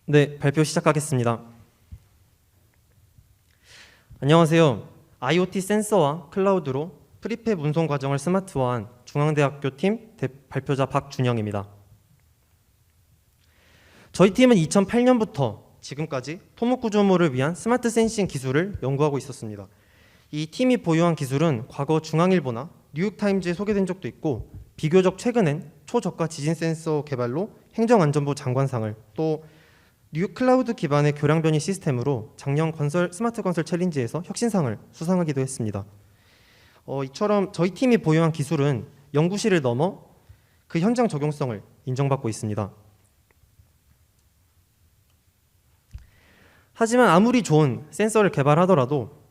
네, 발표 시작하겠습니다. 안녕하세요. IoT 센서와 클라우드로 프리팹 운송 과정을 스마트화한 중앙대학교 팀 발표자 박준영입니다. 저희 팀은 2008년부터 지금까지 토목 구조물을 위한 스마트 센싱 기술을 연구하고 있었습니다. 이 팀이 보유한 기술은 과거 중앙일보나 뉴욕타임즈에 소개된 적도 있고, 비교적 최근엔 초저가 지진 센서 개발로 행정안전부 장관상을, 또 뉴욕 클라우드 기반의 교량 변이 시스템으로 작년 스마트 건설 챌린지에서 혁신상을 수상하기도 했습니다. 이처럼 저희 팀이 보유한 기술은 연구실을 넘어 그 현장 적용성을 인정받고 있습니다. 하지만 아무리 좋은 센서를 개발하더라도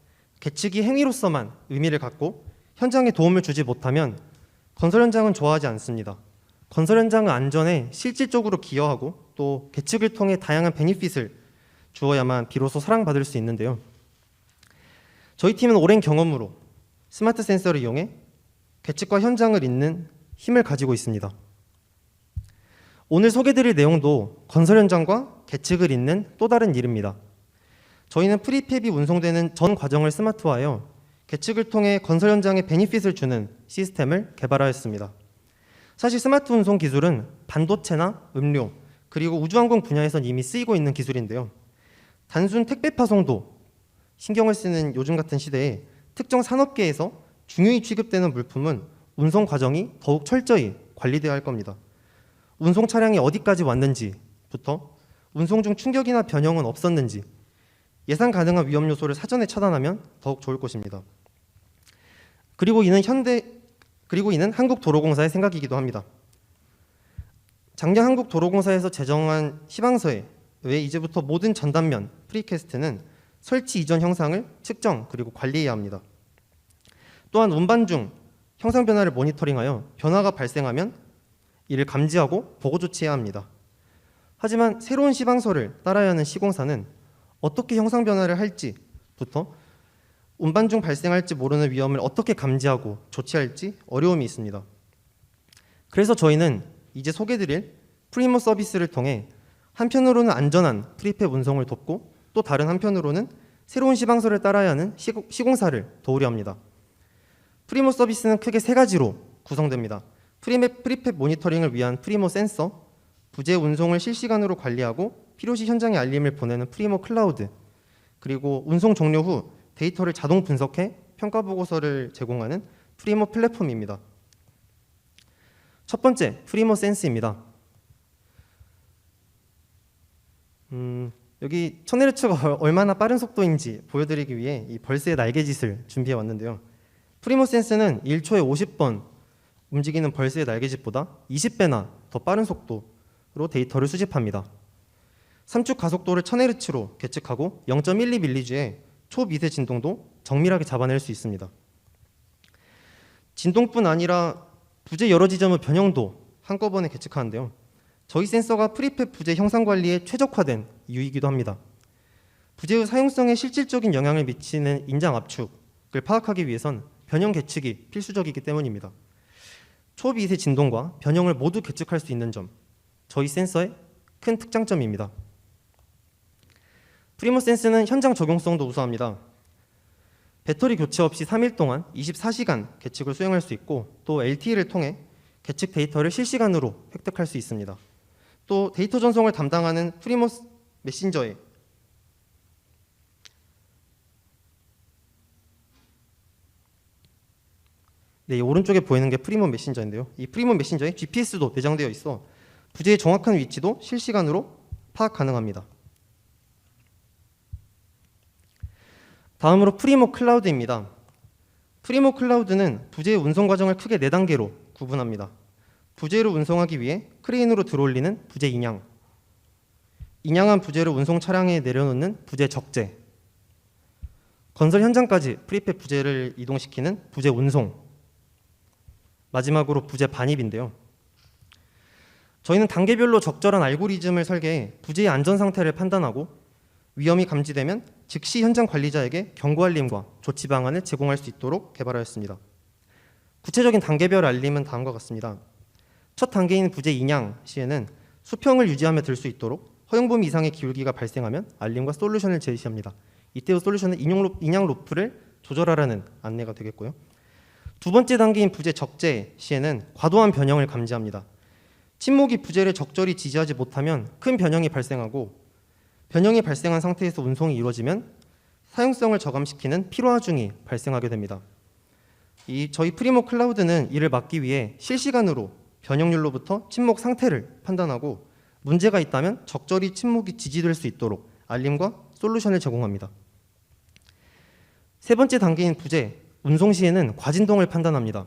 계측이 행위로서만 의미를 갖고 현장에 도움을 주지 못하면 건설 현장은 좋아하지 않습니다. 건설 현장의 안전에 실질적으로 기여하고 또 계측을 통해 다양한 베니핏을 주어야만 비로소 사랑받을 수 있는데요. 저희 팀은 오랜 경험으로 스마트 센서를 이용해 계측과 현장을 잇는 힘을 가지고 있습니다. 오늘 소개드릴 내용도 건설 현장과 계측을 잇는 또 다른 일입니다. 저희는 프리팹이 운송되는 전 과정을 스마트화하여 계측을 통해 건설 현장에 베니핏을 주는 시스템을 개발하였습니다. 사실 스마트 운송 기술은 반도체나 음료, 그리고 우주항공 분야에선 이미 쓰이고 있는 기술인데요. 단순 택배 파송도 신경을 쓰는 요즘 같은 시대에 특정 산업계에서 중요히 취급되는 물품은 운송 과정이 더욱 철저히 관리되어야 할 겁니다. 운송 차량이 어디까지 왔는지부터 운송 중 충격이나 변형은 없었는지 예상 가능한 위험 요소를 사전에 차단하면 더욱 좋을 것입니다. 그리고 이는 한국도로공사의 생각이기도 합니다. 작년 한국도로공사에서 제정한 시방서에 의해 이제부터 모든 전단면 프리캐스트는 설치 이전 형상을 측정 그리고 관리해야 합니다. 또한 운반 중 형상 변화를 모니터링하여 변화가 발생하면 이를 감지하고 보고 조치해야 합니다. 하지만 새로운 시방서를 따라야 하는 시공사는 어떻게 형상 변화를 할지부터 운반 중 발생할지 모르는 위험을 어떻게 감지하고 조치할지 어려움이 있습니다. 그래서 저희는 이제 소개드릴 프리모 서비스를 통해 한편으로는 안전한 프리팹 운송을 돕고 또 다른 한편으로는 새로운 시방서를 따라야 하는 시공사를 도우려 합니다. 프리모 서비스는 크게 세 가지로 구성됩니다. 프리팹 모니터링을 위한 프리모 센서, 부재 운송을 실시간으로 관리하고 필요시 현장에 알림을 보내는 프리모 클라우드, 그리고 운송 종료 후 데이터를 자동 분석해 평가 보고서를 제공하는 프리모 플랫폼입니다. 첫 번째, 프리모 센스입니다. 여기 1000Hz가 얼마나 빠른 속도인지 보여드리기 위해 이 벌스의 날개짓을 준비해 왔는데요. 프리모 센스는 1초에 50번 움직이는 벌스의 날개짓보다 20배나 더 빠른 속도로 데이터를 수집합니다. 삼축 가속도를 1000Hz로 계측하고 0.12mHz의 초미세 진동도 정밀하게 잡아낼 수 있습니다. 진동뿐 아니라 부재 여러 지점의 변형도 한꺼번에 계측하는데요. 저희 센서가 프리팹 부재 형상 관리에 최적화된 이유이기도 합니다. 부재의 사용성에 실질적인 영향을 미치는 인장 압축을 파악하기 위해선 변형 계측이 필수적이기 때문입니다. 초미세 진동과 변형을 모두 계측할 수 있는 점, 저희 센서의 큰 특장점입니다. 프리모 센스는 현장 적용성도 우수합니다. 배터리 교체 없이 3일 동안 24시간 계측을 수행할 수 있고, 또 LTE를 통해 계측 데이터를 실시간으로 획득할 수 있습니다. 또 데이터 전송을 담당하는 프리모 메신저에 이 오른쪽에 보이는 게 프리모 메신저인데요. 이 프리모 메신저에 GPS도 내장되어 있어 부재의 정확한 위치도 실시간으로 파악 가능합니다. 다음으로 프리모 클라우드입니다. 프리모 클라우드는 부재의 운송 과정을 크게 4단계로 구분합니다. 부재를 운송하기 위해 크레인으로 들어올리는 부재 인양, 인양한 부재를 운송 차량에 내려놓는 부재 적재, 건설 현장까지 프리팹 부재를 이동시키는 부재 운송, 마지막으로 부재 반입인데요. 저희는 단계별로 적절한 알고리즘을 설계해 부재의 안전 상태를 판단하고 위험이 감지되면 즉시 현장 관리자에게 경고 알림과 조치 방안을 제공할 수 있도록 개발하였습니다. 구체적인 단계별 알림은 다음과 같습니다. 첫 단계인 부재 인양 시에는 수평을 유지하며 들 수 있도록 허용 범위 이상의 기울기가 발생하면 알림과 솔루션을 제시합니다. 이때 솔루션은 인양 로프를 조절하라는 안내가 되겠고요. 두 번째 단계인 부재 적재 시에는 과도한 변형을 감지합니다. 침묵이 부재를 적절히 지지하지 못하면 큰 변형이 발생하고, 변형이 발생한 상태에서 운송이 이루어지면 사용성을 저감시키는 피로하중이 발생하게 됩니다. 저희 프리모 클라우드는 이를 막기 위해 실시간으로 변형률로부터 침묵 상태를 판단하고, 문제가 있다면 적절히 침묵이 지지될 수 있도록 알림과 솔루션을 제공합니다. 세 번째 단계인 부재, 운송 시에는 과진동을 판단합니다.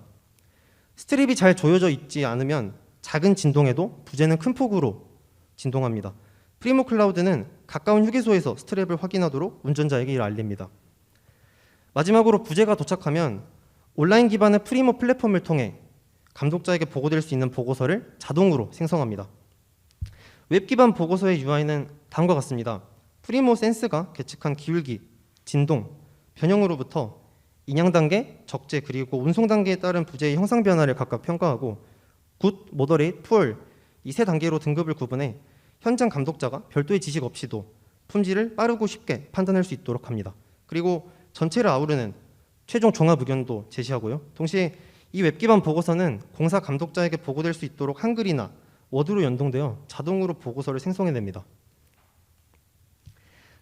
스트랩이 잘 조여져 있지 않으면 작은 진동에도 부재는 큰 폭으로 진동합니다. 프리모 클라우드는 가까운 휴게소에서 스트랩을 확인하도록 운전자에게 이를 알립니다. 마지막으로 부재가 도착하면 온라인 기반의 프리모 플랫폼을 통해 감독자에게 보고될 수 있는 보고서를 자동으로 생성합니다. 웹 기반 보고서의 UI는 다음과 같습니다. 프리모 센스가 계측한 기울기, 진동, 변형으로부터 인양 단계, 적재, 그리고 운송 단계에 따른 부재의 형상 변화를 각각 평가하고 굿, 모더레이트, 푸얼 이 세 단계로 등급을 구분해 현장 감독자가 별도의 지식 없이도 품질을 빠르고 쉽게 판단할 수 있도록 합니다. 그리고 전체를 아우르는 최종 종합 의견도 제시하고요. 동시에 이 웹 기반 보고서는 공사 감독자에게 보고될 수 있도록 한글이나 워드로 연동되어 자동으로 보고서를 생성해냅니다.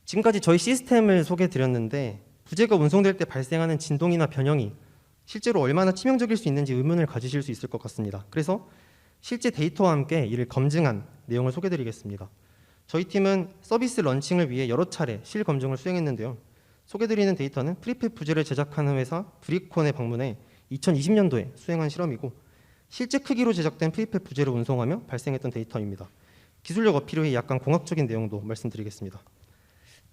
지금까지 저희 시스템을 소개해드렸는데, 부재가 운송될 때 발생하는 진동이나 변형이 실제로 얼마나 치명적일 수 있는지 의문을 가지실 수 있을 것 같습니다. 그래서 실제 데이터와 함께 이를 검증한 내용을 소개해드리겠습니다. 저희 팀은 서비스 런칭을 위해 여러 차례 실검증을 수행했는데요. 소개해드리는 데이터는 프리팹 부재를 제작하는 회사 브리콘에 방문해 2020년도에 수행한 실험이고, 실제 크기로 제작된 프리팹 부재를 운송하며 발생했던 데이터입니다. 기술력 어필을 위해 약간 공학적인 내용도 말씀드리겠습니다.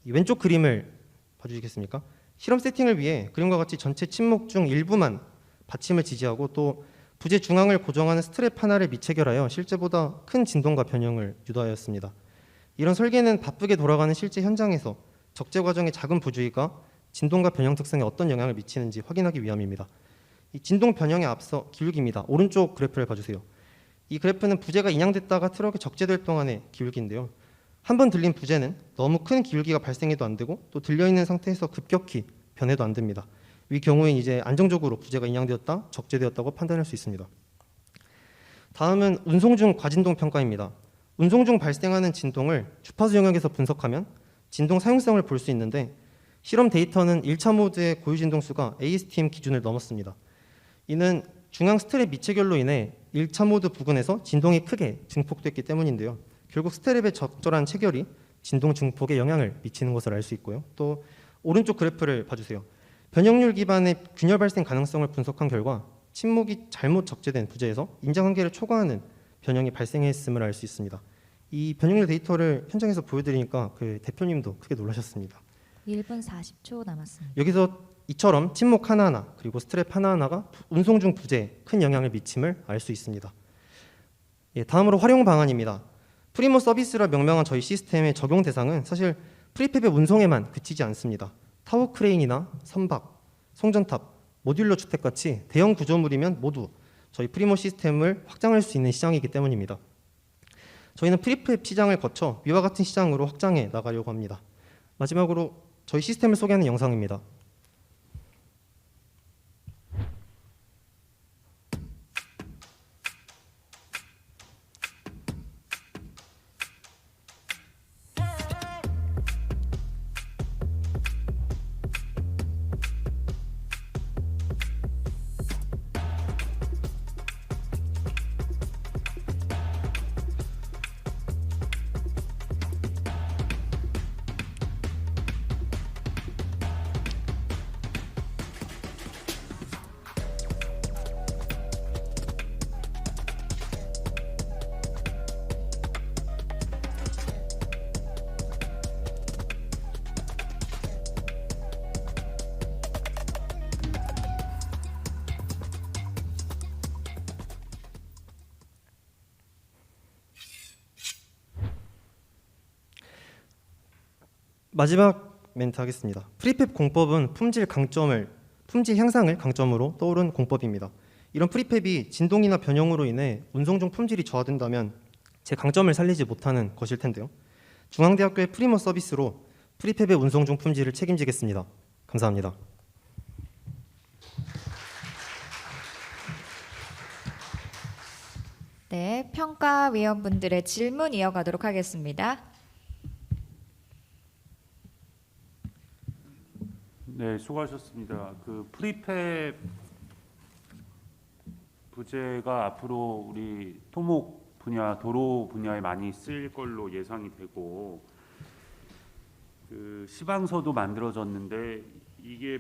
이 왼쪽 그림을 봐주시겠습니까? 실험 세팅을 위해 그림과 같이 전체 침묵 중 일부만 받침을 지지하고, 또 부재 중앙을 고정하는 스트랩 하나를 미체결하여 실제보다 큰 진동과 변형을 유도하였습니다. 이런 설계는 바쁘게 돌아가는 실제 현장에서 적재 과정의 작은 부주의가 진동과 변형 특성에 어떤 영향을 미치는지 확인하기 위함입니다. 이 진동 변형에 앞서 기울기입니다. 오른쪽 그래프를 봐주세요. 이 그래프는 부재가 인양됐다가 트럭에 적재될 동안의 기울기인데요. 한 번 들린 부재는 너무 큰 기울기가 발생해도 안 되고, 또 들려있는 상태에서 급격히 변해도 안 됩니다. 이 경우엔 이제 안정적으로 부재가 인양되었다, 적재되었다고 판단할 수 있습니다. 다음은 운송 중 과진동 평가입니다. 운송 중 발생하는 진동을 주파수 영역에서 분석하면 진동 사용성을 볼 수 있는데, 실험 데이터는 1차 모드의 고유 진동수가 ASTM 기준을 넘었습니다. 이는 중앙 스트랩 미체결로 인해 1차 모드 부근에서 진동이 크게 증폭됐기 때문인데요. 결국 스트랩의 적절한 체결이 진동 증폭에 영향을 미치는 것을 알 수 있고요. 또 오른쪽 그래프를 봐주세요. 변형률 기반의 균열 발생 가능성을 분석한 결과 침묵이 잘못 적재된 부재에서 인장 한계를 초과하는 변형이 발생했음을 알 수 있습니다. 이 변형률 데이터를 현장에서 보여드리니까 그 대표님도 크게 놀라셨습니다. 1분 40초 남았습니다. 여기서 이처럼 침묵 하나하나 그리고 스트랩 하나하나가 운송 중 부재에 큰 영향을 미침을 알 수 있습니다. 다음으로 활용 방안입니다. 프리모 서비스라 명명한 저희 시스템의 적용 대상은 사실 프리팹의 운송에만 그치지 않습니다. 타워 크레인이나 선박, 송전탑, 모듈러 주택같이 대형 구조물이면 모두 저희 프리모 시스템을 확장할 수 있는 시장이기 때문입니다. 저희는 프리팹 시장을 거쳐 위와 같은 시장으로 확장해 나가려고 합니다. 마지막으로 저희 시스템을 소개하는 영상입니다. 마지막 멘트 하겠습니다. 프리팹 공법은 품질 향상을 강점으로 떠오른 공법입니다. 이런 프리팹이 진동이나 변형으로 인해 운송 중 품질이 저하된다면 제 강점을 살리지 못하는 것일 텐데요. 중앙대학교의 프리모 서비스로 프리팹의 운송 중 품질을 책임지겠습니다. 감사합니다. 네, 평가위원분들의 질문 이어가도록 하겠습니다. 네, 수고하셨습니다. 그 프리팹 부재가 앞으로 우리 토목 분야, 도로 분야에 많이 쓰일 걸로 예상이 되고, 그 시방서도 만들어졌는데 이게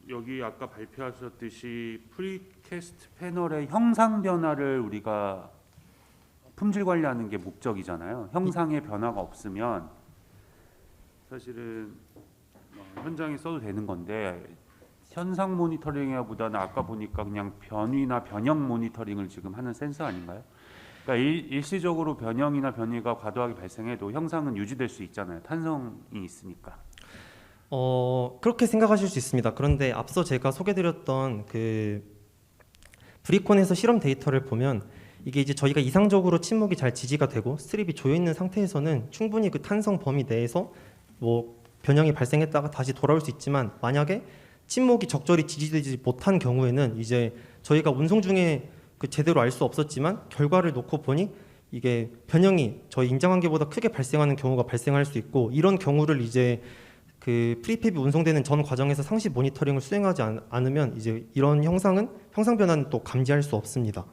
여기 아까 발표하셨듯이 프리캐스트 패널의 형상 변화를 우리가 품질 관리하는 게 목적이잖아요. 형상의 변화가 없으면 사실은 현장에 써도 되는 건데, 현상 모니터링보다는 아까 보니까 그냥 변위나 변형 모니터링을 지금 하는 센서 아닌가요? 그러니까 일시적으로 변형이나 변이가 과도하게 발생해도 형상은 유지될 수 있잖아요. 탄성이 있으니까. 그렇게 생각하실 수 있습니다. 그런데 앞서 제가 소개드렸던 그 브리콘에서 실험 데이터를 보면 이게 이제 저희가 이상적으로 침묵이 잘 지지가 되고 스트립이 조여 있는 상태에서는 충분히 그 탄성 범위 내에서 뭐 변형이 발생했다가 다시 돌아올 수 있지만, 만약에 침묵이 적절히 지지되지 못한 경우에는 이제 저희가 운송 중에 그 제대로 알 수 없었지만 결과를 놓고 보니 이게 변형이 저희 인정 한계보다 크게 발생하는 경우가 발생할 수 있고, 이런 경우를 이제 그 프리팹이 운송되는 전 과정에서 상시 모니터링을 수행하지 않으면 이제 이런 형상 변화는 또 감지할 수 없습니다.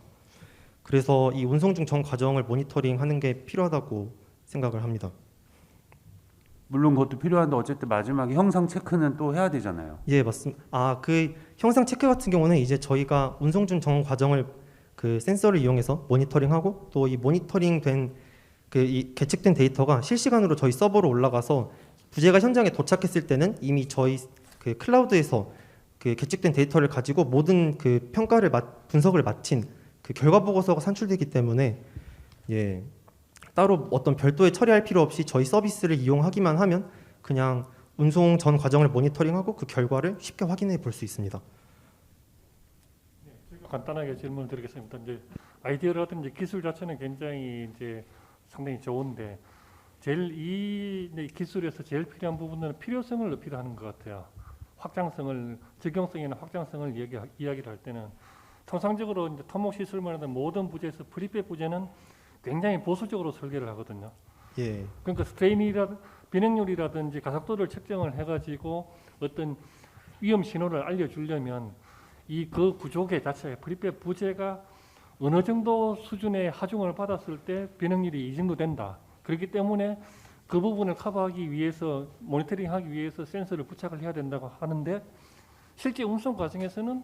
그래서 이 운송 중 전 과정을 모니터링하는 게 필요하다고 생각을 합니다. 물론 그것도 필요한데 어쨌든 마지막에 형상 체크는 또 해야 되잖아요. 예, 맞습니다. 그 형상 체크 같은 경우는 이제 저희가 운송 중 전 과정을 그 센서를 이용해서 모니터링하고, 또 이 모니터링된 그 이 계측된 데이터가 실시간으로 저희 서버로 올라가서 부재가 현장에 도착했을 때는 이미 저희 그 클라우드에서 그 계측된 데이터를 가지고 모든 그 평가를 분석을 마친 그 결과 보고서가 산출되기 때문에, 예, 따로 어떤 별도의 처리할 필요 없이 저희 서비스를 이용하기만 하면 그냥 운송 전 과정을 모니터링하고 그 결과를 쉽게 확인해 볼 수 있습니다. 제가 간단하게 질문을 드리겠습니다. 이제 아이디어라든지 기술 자체는 굉장히 이제 상당히 좋은데, 제일 이 기술에서 제일 필요한 부분은 필요성을 높이려 하는 것 같아요. 확장성을, 적용성이나 확장성을 이야기를 할 때는 통상적으로 이제 토목 시설만 하던 모든 부재에서 프리팹 부재는 굉장히 보수적으로 설계를 하거든요. 예, 그러니까 비능률이라든지 가속도를 측정을 해가지고 어떤 위험 신호를 알려주려면 그 구조계 자체, 프리팹 부재가 어느 정도 수준의 하중을 받았을 때 비능률이 이 정도 된다. 그렇기 때문에 그 부분을 커버하기 위해서, 모니터링하기 위해서 센서를 부착을 해야 된다고 하는데, 실제 운송 과정에서는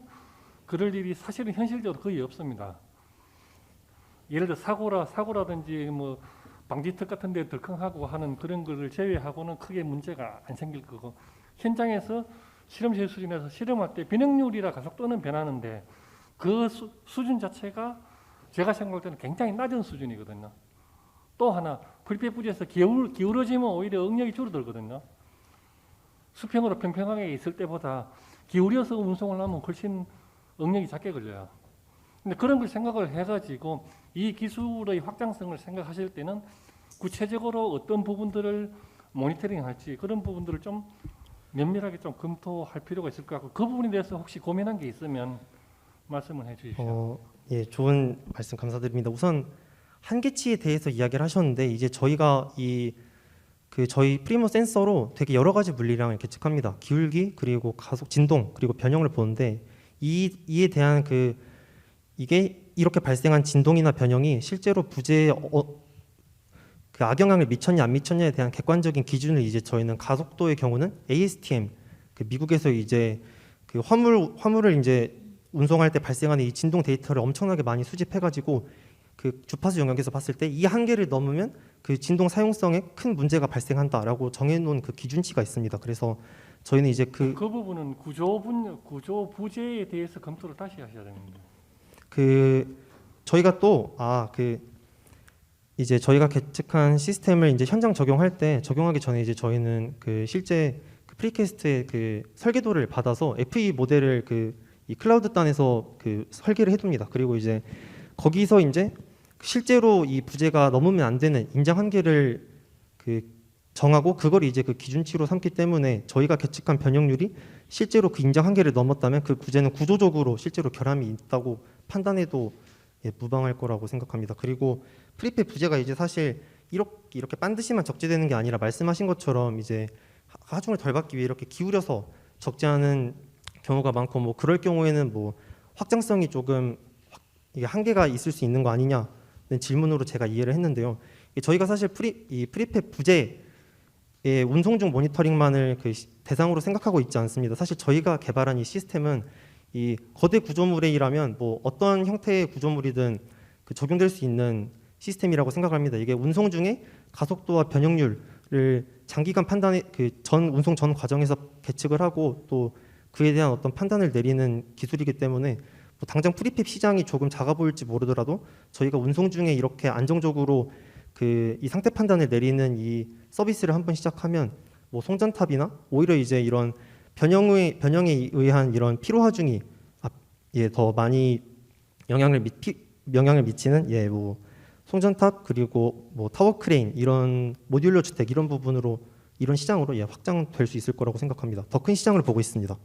그럴 일이 사실은 현실적으로 거의 없습니다. 예를 들어 사고라든지 뭐 방지턱 같은 데 덜컹하고 하는 그런 거를 제외하고는 크게 문제가 안 생길 거고, 현장에서 실험실 수준에서 실험할 때 비능률이라 가속도는 변하는데 그 수준 자체가 제가 생각할 때는 굉장히 낮은 수준이거든요. 또 하나, 프리팹 부재에서 기울어지면 오히려 응력이 줄어들거든요. 수평으로 평평하게 있을 때보다 기울여서 운송을 하면 훨씬 응력이 작게 걸려요. 근데 그런 걸 생각을 해가지고 이 기술의 확장성을 생각하실 때는 구체적으로 어떤 부분들을 모니터링할지, 그런 부분들을 좀 면밀하게 좀 검토할 필요가 있을 것 같고, 그 부분에 대해서 혹시 고민한 게 있으면 말씀을 해주십시오. 예, 좋은 말씀 감사드립니다. 우선 한계치에 대해서 이야기를 하셨는데, 이제 저희가 저희 프리모 센서로 되게 여러 가지 물리량을 계측합니다. 기울기, 그리고 가속, 진동, 그리고 변형을 보는데, 이에 대한 이게 이렇게 발생한 진동이나 변형이 실제로 부재에 그 악영향을 미쳤냐 안 미쳤냐에 대한 객관적인 기준을 이제 저희는 가속도의 경우는 ASTM, 그 미국에서 이제 그 화물을 이제 운송할 때 발생하는 이 진동 데이터를 엄청나게 많이 수집해가지고 그 주파수 영역에서 봤을 때 이 한계를 넘으면 그 진동 사용성에 큰 문제가 발생한다라고 정해놓은 그 기준치가 있습니다. 그래서 저희는 이제 그 부분은 구조 부재에 대해서 검토를 다시 하셔야 됩니다. 저희가 또 이제 저희가 계측한 시스템을 이제 현장 적용하기 전에 이제 저희는 그 실제 그 프리캐스트의 그 설계도를 받아서 FE 모델을 이 클라우드 단에서 그 설계를 해둡니다. 그리고 이제 거기서 이제 실제로 이 부재가 넘으면 안 되는 인장 한계를 정하고 그걸 이제 그 기준치로 삼기 때문에 저희가 계측한 변형률이 실제로 그 인정 한계를 넘었다면 그 구제는 구조적으로 실제로 결함이 있다고 판단해도 무방할 거라고 생각합니다. 그리고 프리페 부재가 이제 사실 이렇게 반드시만 적재되는 게 아니라 말씀하신 것처럼 이제 하중을 덜 받기 위해 이렇게 기울여서 적재하는 경우가 많고 뭐 그럴 경우에는 뭐 확장성이 조금 이게 한계가 있을 수 있는 거 아니냐는 질문으로 제가 이해를 했는데요. 저희가 사실 프리페 부재의 운송 중 모니터링만을 그 대상으로 생각하고 있지 않습니다. 사실 저희가 개발한 이 시스템은 이 거대 구조물이라면 뭐 어떤 형태의 구조물이든 그 적용될 수 있는 시스템이라고 생각합니다. 이게 운송 중에 가속도와 변형률을 장기간 판단해 그 전 운송 전 과정에서 계측을 하고 또 그에 대한 어떤 판단을 내리는 기술이기 때문에 뭐 당장 프리팹 시장이 조금 작아 보일지 모르더라도 저희가 운송 중에 이렇게 안정적으로 그 이 상태 판단을 내리는 이 서비스를 한번 시작하면 뭐 송전탑이나 오히려 이제 이런 변형에 의한 이런 피로 하중이 더 많이 영향을 미치는 뭐 송전탑 그리고 뭐 타워 크레인 이런 모듈러 주택 이런 부분으로 이런 시장으로 확장될 수 있을 거라고 생각합니다. 더 큰 시장을 보고 있습니다.